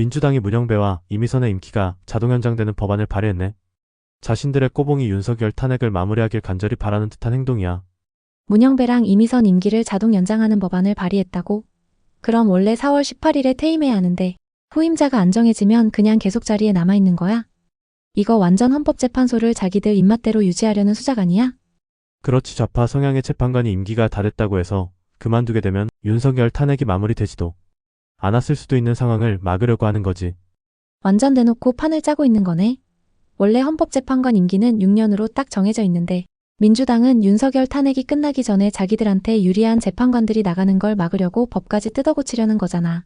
민주당이 문영배와 이미선의 임기가 자동 연장되는 법안을 발의했네. 자신들의 꼬봉이 윤석열 탄핵을 마무리하길 간절히 바라는 듯한 행동이야. 문영배랑 이미선 임기를 자동 연장하는 법안을 발의했다고? 그럼 원래 4월 18일에 퇴임해야 하는데 후임자가 안 정해지면 그냥 계속 자리에 남아있는 거야? 이거 완전 헌법재판소를 자기들 입맛대로 유지하려는 수작 아니야? 그렇지. 좌파 성향의 재판관이 임기가 다 됐다고 해서 그만두게 되면 윤석열 탄핵이 마무리되지도 않았을 수도 있는 상황을 막으려고 하는 거지. 완전 대놓고 판을 짜고 있는 거네. 원래 헌법재판관 임기는 6년으로 딱 정해져 있는데 민주당은 윤석열 탄핵이 끝나기 전에 자기들한테 유리한 재판관들이 나가는 걸 막으려고 법까지 뜯어고치려는 거잖아.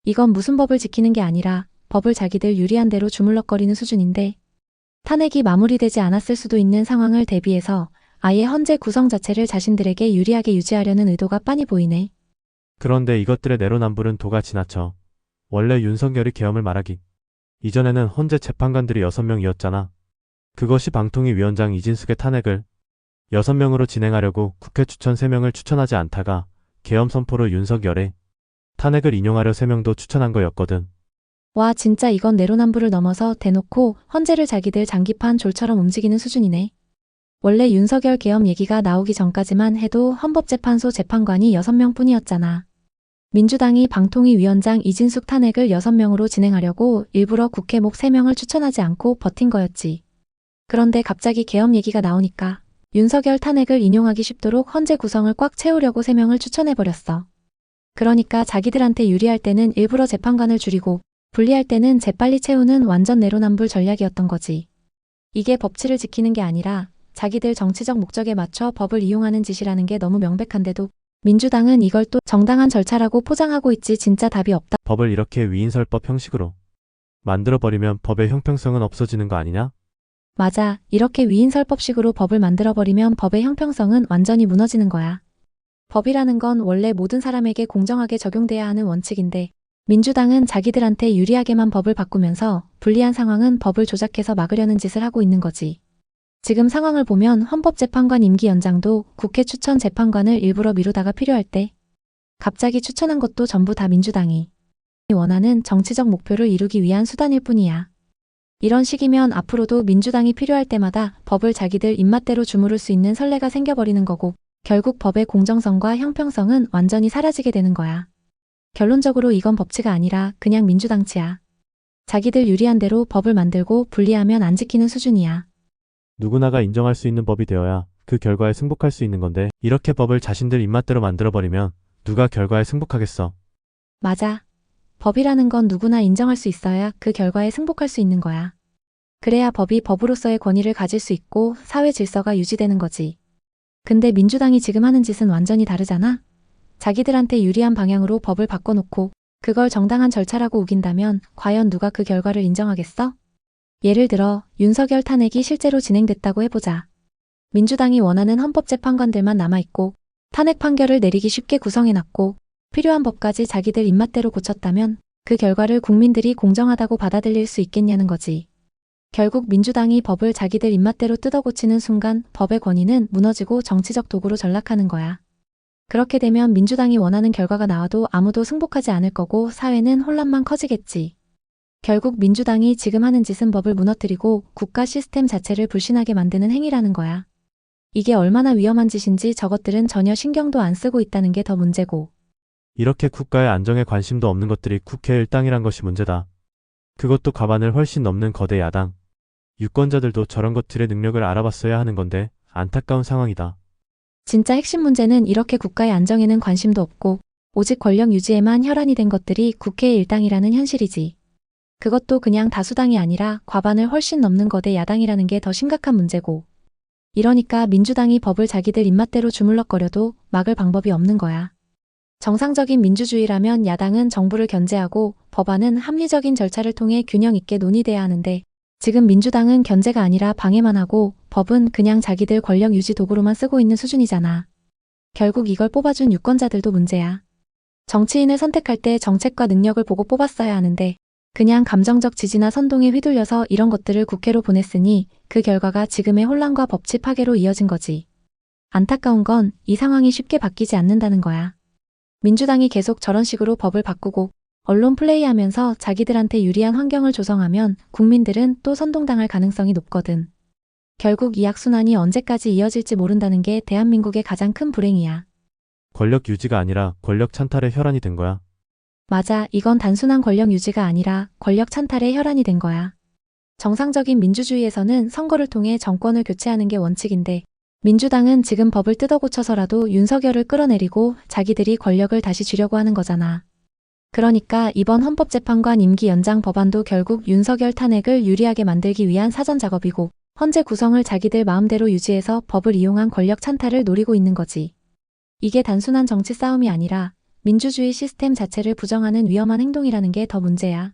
이건 무슨 법을 지키는 게 아니라 법을 자기들 유리한 대로 주물럭거리는 수준인데 탄핵이 마무리되지 않았을 수도 있는 상황을 대비해서 아예 헌재 구성 자체를 자신들에게 유리하게 유지하려는 의도가 빤히 보이네. 그런데 이것들의 내로남불은 도가 지나쳐. 원래 윤석열이 계엄을 말하기 이전에는 헌재 재판관들이 6명이었잖아. 그것이 방통위 위원장 이진숙의 탄핵을 6명으로 진행하려고 국회 추천 3명을 추천하지 않다가 계엄 선포로 윤석열의 탄핵을 인용하려 3명도 추천한 거였거든. 와, 진짜 이건 내로남불을 넘어서 대놓고 헌재를 자기들 장기판 졸처럼 움직이는 수준이네. 원래 윤석열 계엄 얘기가 나오기 전까지만 해도 헌법재판소 재판관이 6명 뿐이었잖아. 민주당이 방통위 위원장 이진숙 탄핵을 6명으로 진행하려고 일부러 국회 목 3명을 추천하지 않고 버틴 거였지. 그런데 갑자기 계엄 얘기가 나오니까 윤석열 탄핵을 인용하기 쉽도록 헌재 구성을 꽉 채우려고 3명을 추천해버렸어. 그러니까 자기들한테 유리할 때는 일부러 재판관을 줄이고 불리할 때는 재빨리 채우는 완전 내로남불 전략이었던 거지. 이게 법치를 지키는 게 아니라 자기들 정치적 목적에 맞춰 법을 이용하는 짓이라는 게 너무 명백한데도 민주당은 이걸 또 정당한 절차라고 포장하고 있지. 진짜 답이 없다. 법을 이렇게 위인설법 형식으로 만들어버리면 법의 형평성은 없어지는 거 아니냐? 맞아. 이렇게 위인설법식으로 법을 만들어버리면 법의 형평성은 완전히 무너지는 거야. 법이라는 건 원래 모든 사람에게 공정하게 적용돼야 하는 원칙인데 민주당은 자기들한테 유리하게만 법을 바꾸면서 불리한 상황은 법을 조작해서 막으려는 짓을 하고 있는 거지. 지금 상황을 보면 헌법재판관 임기 연장도 국회 추천 재판관을 일부러 미루다가 필요할 때 갑자기 추천한 것도 전부 다 민주당이 원하는 정치적 목표를 이루기 위한 수단일 뿐이야. 이런 식이면 앞으로도 민주당이 필요할 때마다 법을 자기들 입맛대로 주무를 수 있는 선례가 생겨버리는 거고 결국 법의 공정성과 형평성은 완전히 사라지게 되는 거야. 결론적으로 이건 법치가 아니라 그냥 민주당치야. 자기들 유리한 대로 법을 만들고 불리하면 안 지키는 수준이야. 누구나가 인정할 수 있는 법이 되어야 그 결과에 승복할 수 있는 건데 이렇게 법을 자신들 입맛대로 만들어버리면 누가 결과에 승복하겠어. 맞아. 법이라는 건 누구나 인정할 수 있어야 그 결과에 승복할 수 있는 거야. 그래야 법이 법으로서의 권위를 가질 수 있고 사회 질서가 유지되는 거지. 근데 민주당이 지금 하는 짓은 완전히 다르잖아? 자기들한테 유리한 방향으로 법을 바꿔놓고 그걸 정당한 절차라고 우긴다면 과연 누가 그 결과를 인정하겠어? 예를 들어 윤석열 탄핵이 실제로 진행됐다고 해보자. 민주당이 원하는 헌법재판관들만 남아있고 탄핵 판결을 내리기 쉽게 구성해놨고 필요한 법까지 자기들 입맛대로 고쳤다면 그 결과를 국민들이 공정하다고 받아들일 수 있겠냐는 거지. 결국 민주당이 법을 자기들 입맛대로 뜯어고치는 순간 법의 권위는 무너지고 정치적 도구로 전락하는 거야. 그렇게 되면 민주당이 원하는 결과가 나와도 아무도 승복하지 않을 거고 사회는 혼란만 커지겠지. 결국 민주당이 지금 하는 짓은 법을 무너뜨리고 국가 시스템 자체를 불신하게 만드는 행위라는 거야. 이게 얼마나 위험한 짓인지 저것들은 전혀 신경도 안 쓰고 있다는 게 더 문제고. 이렇게 국가의 안정에 관심도 없는 것들이 국회 일당이란 것이 문제다. 그것도 과반을 훨씬 넘는 거대 야당. 유권자들도 저런 것들의 능력을 알아봤어야 하는 건데 안타까운 상황이다. 진짜 핵심 문제는 이렇게 국가의 안정에는 관심도 없고 오직 권력 유지에만 혈안이 된 것들이 국회의 일당이라는 현실이지. 그것도 그냥 다수당이 아니라 과반을 훨씬 넘는 거대 야당이라는 게 더 심각한 문제고. 이러니까 민주당이 법을 자기들 입맛대로 주물럭거려도 막을 방법이 없는 거야. 정상적인 민주주의라면 야당은 정부를 견제하고 법안은 합리적인 절차를 통해 균형 있게 논의돼야 하는데 지금 민주당은 견제가 아니라 방해만 하고 법은 그냥 자기들 권력 유지 도구로만 쓰고 있는 수준이잖아. 결국 이걸 뽑아준 유권자들도 문제야. 정치인을 선택할 때 정책과 능력을 보고 뽑았어야 하는데 그냥 감정적 지지나 선동에 휘둘려서 이런 것들을 국회로 보냈으니 그 결과가 지금의 혼란과 법치 파괴로 이어진 거지. 안타까운 건 이 상황이 쉽게 바뀌지 않는다는 거야. 민주당이 계속 저런 식으로 법을 바꾸고 언론 플레이하면서 자기들한테 유리한 환경을 조성하면 국민들은 또 선동당할 가능성이 높거든. 결국 이 악순환이 언제까지 이어질지 모른다는 게 대한민국의 가장 큰 불행이야. 권력 유지가 아니라 권력 찬탈의 혈안이 된 거야. 맞아, 이건 단순한 권력 유지가 아니라 권력 찬탈의 혈안이 된 거야. 정상적인 민주주의에서는 선거를 통해 정권을 교체하는 게 원칙인데, 민주당은 지금 법을 뜯어고쳐서라도 윤석열을 끌어내리고 자기들이 권력을 다시 쥐려고 하는 거잖아. 그러니까 이번 헌법재판관 임기 연장 법안도 결국 윤석열 탄핵을 유리하게 만들기 위한 사전 작업이고, 헌재 구성을 자기들 마음대로 유지해서 법을 이용한 권력 찬탈을 노리고 있는 거지. 이게 단순한 정치 싸움이 아니라 민주주의 시스템 자체를 부정하는 위험한 행동이라는 게 더 문제야.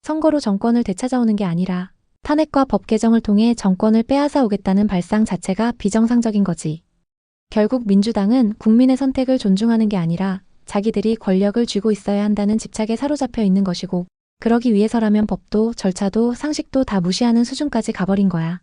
선거로 정권을 되찾아오는 게 아니라 탄핵과 법 개정을 통해 정권을 빼앗아 오겠다는 발상 자체가 비정상적인 거지. 결국 민주당은 국민의 선택을 존중하는 게 아니라 자기들이 권력을 쥐고 있어야 한다는 집착에 사로잡혀 있는 것이고, 그러기 위해서라면 법도 절차도 상식도 다 무시하는 수준까지 가버린 거야.